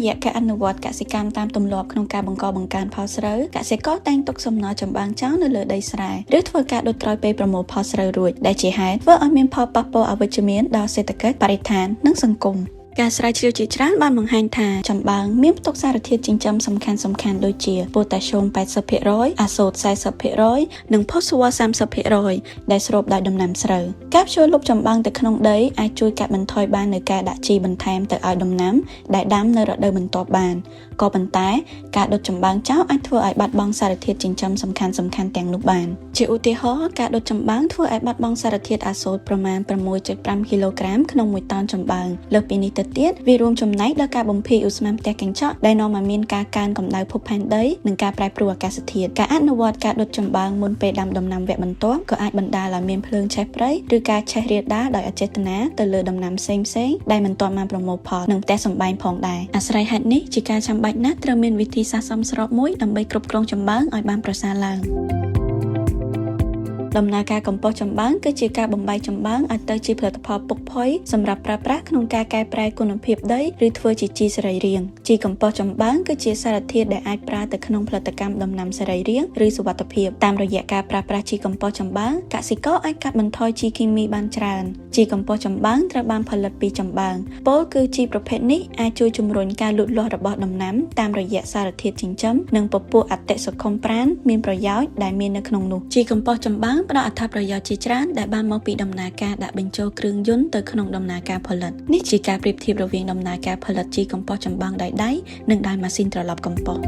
យៈការអនុវត្តកសិកម្មតាមទម្លាប់ក្នុងការបង្កបង្កើនផលស្រូវកសិករតែងទុកសំណល់ចម្បាំងចោលនៅលើដីស្រែឬធ្វើការដុតក្រោយពេលប្រមូលផលស្រូវរួចដែលជាហេតុធ្វើឲ្យមានផលប៉ះពាល់អវិជ្ជមានដល់សេដ្ឋកិច្ចបរិស្ថាននិងសង្គមការស្រាវជ្រាវជាច្រើនបានបង្ហាញថាចំបើងមានផ្ទុកសារធាតុចិញ្ចឹមសំខាន់ៗដូចជាប៉ូតាស្យូម 80% អាសូត 40% និងផូស្វ័រ 30% ដែលស្រូបដោយដំណាំស្រូវការភ្ជួរលុបចំបើងទៅក្នុងដីអាចជួយកាត់បន្ថយបាននូវការដាក់ជីបន្ថែមទៅឲ្យដំណាំដែលដាំនៅរដូវបន្ទាប់បានក៏ប៉ុន្តែការដុតចំបើងចោលអាចធ្វើឲ្យបាត់បង់សារធាតុចិញ្ចឹមសំខាន់ៗទាំងនោះបានជាឧទាហរណ៍ការដុតចំបើងធ្វើឲ្យបាត់បង់សារធាតុអាសូតប្រមាណ 6.5 គីឡូក្រាមក្នុងមួយតោនចំបើងលើសពីនេះទៅទៀតវារួមចំណែកដល់ការបំភាយឧស្ម័នផ្ទះកញ្ចក់ដែលនាំឲ្យមានការកើនកម្ដៅភពផែនដីនិងការប្រែប្រួលអាកាសធាតុការអនុវត្តការដុតចំបើងមុនពេលដាំដំណាំវគ្គបន្ទាប់ក៏អាចបណ្ដាលឲ្យមានភ្លើងឆេះព្រៃឬការឆេះរាលដាលដោយអចេតនាទៅលើដំណាំផ្សេងៗដែលមិនទាន់បានប្រមូលផលនិងផ្ទះសម្បែងផងដែរអាស្រ័យហេតុនេះជាការចាំបាច់ណាស់ត្រូវមានវិធីសាស្ត្រសមស្របមួយដើម្បីគ្រប់គ្រងចំបើងឲ្យបានប្រសើរឡើងដំណើរការកំប៉ុស្តចំបើងគឺជាការបំបែកចំបើងឲ្យទៅជាផលិតផលពុកផុយសម្រាប់ប្រើប្រាស់ក្នុងការកែប្រែគុណភាពដីឬធ្វើជាជីសរីរាង្គជីកំប៉ុស្តចំបើងគឺជាសារធាតុដែលអាចប្រើទៅក្នុងផលិតកម្មដំណាំសរីរាង្គឬសុវត្ថិភាពតាមរយៈការប្រើប្រាស់ជីកំប៉ុស្តចំបើងកសិករអាចកាត់បន្ថយជីគីមីបានច្រើនជីកំប៉ុស្តចំបើងត្រូវបានផលិតពីចំបើងពោលគឺជីប្រភេទនេះអាចជួយជំរុញការលូតលាស់របស់ដំណាំតាមរយៈសារធាតុចិញ្ចឹមនិងពពួកអតិសុខុមប្រាណមានប្រយោជន៍ដែលមាននៅក្នុងនោះជីកំប៉ុស្តចំបើងផ្ដល់អត្ថប្រយោជន៍ជាច្រើនដែលបានមកពីដំណើរការដាក់បញ្ចូលគ្រឿងយន្តទៅក្នុងដំណើរការផលិតនេះជាការប្រៀបធៀបរវាងដំណើរការផលិតជីកំប៉ុស្តចំបើងដោយដៃនិងដោយម៉ាស៊ីនត្រឡប់កំប៉ុស្ត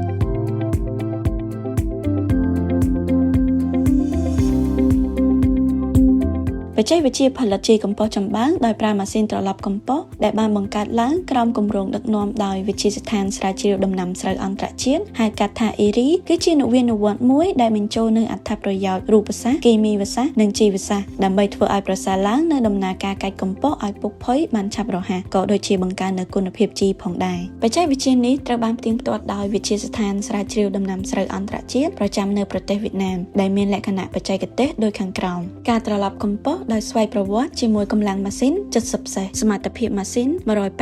បច្ចេកវិទ្យាផលិតជីកំប៉ុស្តចំបើងដោយប្រើម៉ាស៊ីនត្រឡប់កំប៉ុស្តដែលបានបង្កើតឡើងក្រោមគម្រោងដឹកនាំដោយវិទ្យាស្ថានស្រាវជ្រាវដំណាំស្រូវអន្តរជាតិហៅកាត់ថា IRI គឺជានវានុវត្តន៍មួយដែលបញ្ចូលនូវអត្ថប្រយោជន៍រូបសាស្ត្រគីមីសាស្ត្រនិងជីវសាស្ត្រដើម្បីធ្វើឲ្យប្រសើរឡើងនៅដំណើរការកាច់កំប៉ុស្តឲ្យពុកផុយបានឆាប់រហ័សក៏ដូចជាបង្កើននូវគុណភាពជីផងដែរបច្ចេកវិទ្យានេះត្រូវបានផ្ទៀងផ្ទាត់ដោយវិទ្យាស្ថានស្រាវជ្រាវដំណាំស្រូវអន្តរជាតិប្រចាំនៅប្រទេសវៀតណាមដែលមានលក្ខណៈបច្ចេកទេសដូចខាងក្រោមការត្រឡប់កំប៉ុស្តដោយស្វ័យប្រវត្តិជាមួយកម្លាំងម៉ាស៊ីន70សេសសមត្ថភាពម៉ាស៊ីន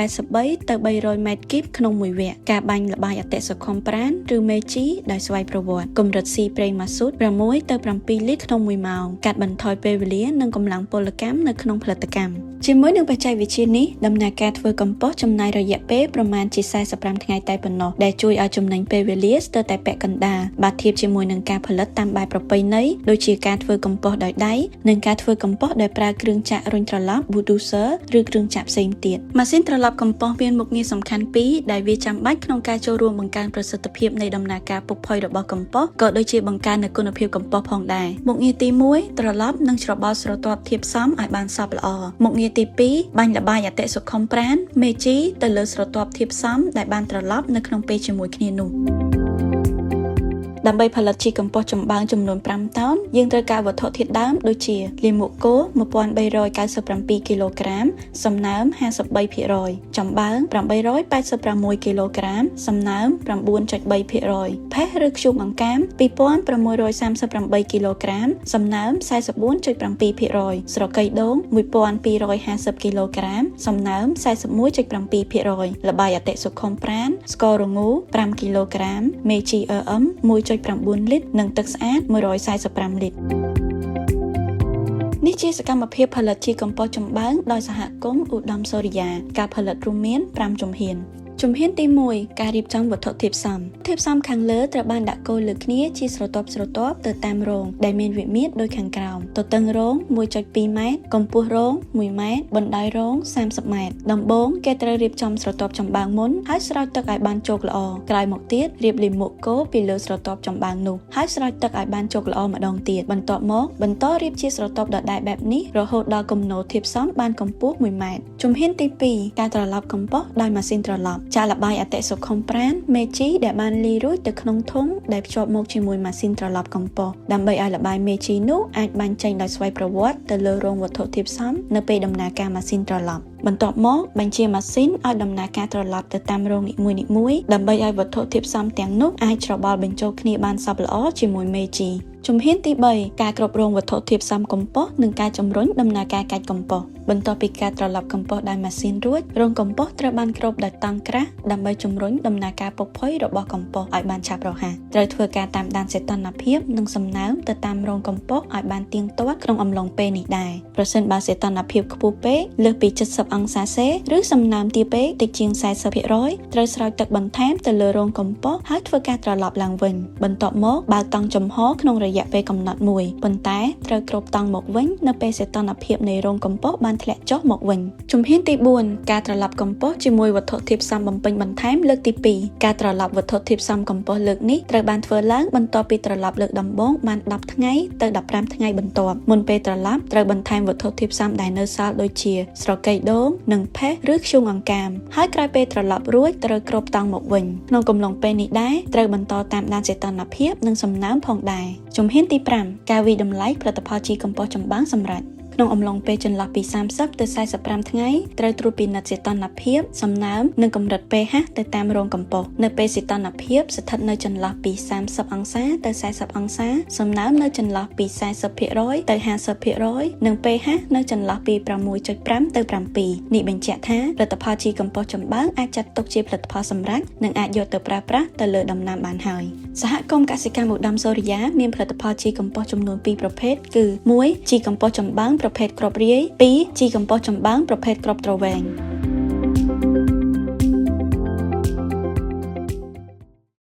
183ទៅ300ម៉ែត្រគីបក្នុងមួយវគ្គការបាញ់ល្បាយអតិសុខុមប្រាណឬមេជីដោយស្វ័យប្រវត្តិកម្រិតស៊ីប្រេងម៉ាស៊ូត6ទៅ7លីត្រក្នុង1ម៉ោងកាត់បន្ថយពេលវេលានិងកម្លាំងពលកម្មនៅក្នុងផលិតកម្មជាមួយនឹងបច្ចេកវិទ្យានេះដំណើរការធ្វើកំប៉ុស្តចំណាយរយៈពេលប្រមាណជា45ថ្ងៃតែប៉ុណ្ណោះដែលជួយឲ្យចំណេញពេលវេលាស្ទើរតែពាក់កណ្ដាលបើធៀបជាមួយនឹងការផលិតតាមបែបប្រពៃណីដូចជាការធ្វើកំប៉ុស្តដោយដៃនិងការធ្វើកំប៉ុស្តដោយប្រើគ្រឿងចាក់រុញត្រឡប់ bulldozer ឬគ្រឿងចាក់ផ្សេងទៀតម៉ាស៊ីនត្រឡប់កំប៉ុស្តមានមុខងារសំខាន់ពីរដែលវាចាំបាច់ក្នុងការចូលរួមបង្កើនប្រសិទ្ធភាពនៃដំណើរការពុកផុយរបស់កំប៉ុស្តក៏ដូចជាបង្កើននូវគុណភាពកំប៉ុស្តផងដែរមុខងារទី1ត្រឡប់និងច្របល់ស្រទាប់ធាបសមឲ្យបានសព្វល្អមុខងារទី2បាញ់ល្បាយអតិសុខុមប្រាណមេជីទៅលើស្រទាប់ធាបសមដែលបានត្រឡប់នៅក្នុងពេលជាមួយគ្នានោះដើម្បីផលិតជីកំប៉ុស្តចំបើងចំនួន5តោនយើងត្រូវការវត្ថុធាតុដើមដូចជាលាមកគោ1397គីឡូក្រាមសំណើម 53% ចំបើង886គីឡូក្រាមសំណើម 9.3% ផេះឬធ្យូងអង្កាម2638គីឡូក្រាមសំណើម 44.7% ស្រកីដូង1250គីឡូក្រាមសំណើម 41.7% ល្បាយអតិសុខុមប្រាណស្កររងូ5គីឡូក្រាមមេជី RM 1.9 លីត្រនិងទឹកស្អាត145លីត្រនេះជាសកម្មភាពផលិតជីកំប៉ុស្តចំបើងដោយសហគមន៍ឧត្តមសូរិយាការផលិតរួមមាន5ជំហានជំហានទី1ការរៀបចំវត្ថុធាតុផ្សំខាងលើត្រូវបានដាក់កូរលើគ្នាជាស្រទាប់ទៅតាមរងដែលមានវិមាត្រដូចខាងក្រោមទទឹងរង 1.2 ម៉ែត្រកម្ពស់រង1ម៉ែត្របណ្ដោយរង30ម៉ែត្រដំបូងគេត្រូវរៀបចំស្រទាប់ចំបើងមុនហើយស្រោចទឹកឲ្យបានជោគល្អក្រោយមកទៀតរៀបលាមកគោពីលើស្រទាប់ចំបើងនោះហើយស្រោចទឹកឲ្យបានជោគល្អម្ដងទៀតបន្ទាប់មកបន្តរៀបជាស្រទាប់ដដែលបែបនេះរហូតដល់គំនរធាតុផ្សំបានកម្ពស់1ម៉ែត្រជំហានទី2ការត្រឡប់កំប៉ុស្តដោយម៉ាស៊ីនត្រឡប់ចាក់ល្បាយអតិសុខុមប្រាណមេជីដែលបានលាយរួចទៅក្នុងធុងដែលភ្ជាប់មកជាមួយម៉ាស៊ីនត្រឡប់កំប៉ុស្តដើម្បីឲ្យល្បាយមេជីនោះអាចបាញ់ចេញដោយស្វ័យប្រវត្តិទៅលើរងវត្ថុធាតុផ្សំនៅពេលដំណើរការម៉ាស៊ីនត្រឡប់ បន្ទាប់មកបញ្ជាម៉ាស៊ីនឲ្យដំណើរការត្រឡប់ទៅតាមរងនីមួយៗដើម្បីឲ្យវត្ថុធាតុផ្សំទាំងនោះអាចច្របល់បញ្ចូលគ្នាបានសព្វល្អជាមួយមេជីជំហានទី3ការគ្រប់គ្រងវត្ថុធាតុផ្សំកំប៉ុស្តនិងការជំរុញដំណើរការកាច់កំប៉ុស្តបន្ទាប់ពីការត្រឡប់កំប៉ុស្តដោយម៉ាស៊ីនរួចរងកំប៉ុស្តត្រូវបានគ្របដោយតង់ក្រាស់ដើម្បីជំរុញដំណើរការពុកផុយរបស់កំប៉ុស្តឲ្យបានឆាប់រហ័សត្រូវធ្វើការតាមដានសីតុណ្ហភាពនិងសំណើមទៅតាមរងកំប៉ុស្តឲ្យបានទៀងទាត់ក្នុងអំឡុងពេលនេះដែរប្រសិនបើសីតុណ្ហភាពខ្ពស់ពេកលើសពី70អង្សាសេឬសំណើមទាបពេកតិចជាង 40% ត្រូវស្រោចទឹកបន្ថែមទៅលើរងកំប៉ុស្តហើយធ្វើការត្រឡប់ឡើងវិញបន្ទាប់មកបើកតង់ចំហក្នុងរយៈពេលកំណត់មួយប៉ុន្តែត្រូវគ្របតង់មកវិញនៅពេលសីតុណ្ហភាពនៃរងកំប៉ុស្តបានធ្លាក់ចុះមកវិញជំហានទី4ការត្រឡប់កំប៉ុស្តជាមួយវត្ថុធាតុផ្សំបំពេញបន្ថែមលើកទី2ការត្រឡប់វត្ថុធាតុផ្សំកំប៉ុស្តលើកនេះត្រូវបានធ្វើឡើងបន្ទាប់ពីត្រឡប់លើកដំបូងបាន10ថ្ងៃទៅ15ថ្ងៃបន្ទាប់មុនពេលត្រឡប់ត្រូវបន្ថែមវត្ថុធាតុផ្សំដែលនៅសល់ដូចជាស្រកីដូងនិងផេះឬធ្យូងអង្កាមហើយក្រោយពេលត្រឡប់រួចត្រូវគ្របតង់មកវិញក្នុងកំឡុងពេលនេះដែរត្រូវបន្តតាមដានសីតុណ្ហភាពនិងសំណើមផងដែរជំហានទី5ការវិយតម្លៃផលិតផលជីកំប៉ុស្តចម្បាំងសម្រាប់ក្នុងអំឡុងពេលចន្លោះពី30ទៅ45ថ្ងៃត្រូវត្រួតពិនិត្យសីតុណ្ហភាពសំណើមនិងកម្រិត pH ទៅតាមរងកំប៉ុស្តនៅពេលសីតុណ្ហភាពស្ថិតនៅចន្លោះពី30អង្សាទៅ40អង្សាសំណើមនៅចន្លោះពី 40% ទៅ 50% និង pH នៅចន្លោះពី 6.5 ទៅ 7 នេះបញ្ជាក់ថាផលិតផលជីកំប៉ុស្តចម្បាំងអាចចាត់ទុកជាផលិតផលសម្រេចនិងអាចយកទៅប្រើប្រាស់ទៅលើដំណាំបានហើយសហគមន៍កសិកម្មឧត្តមសូរិយាមានផលិតផលជីកំប៉ុស្តចំនួន2ប្រភេទគឺ 1. ជីកំប៉ុស្តចម្បាំងប្រភេទគ្រាប់រាយ 2. ជីកំប៉ុស្តចម្បាំងប្រភេទគ្រាប់ទ្រវែង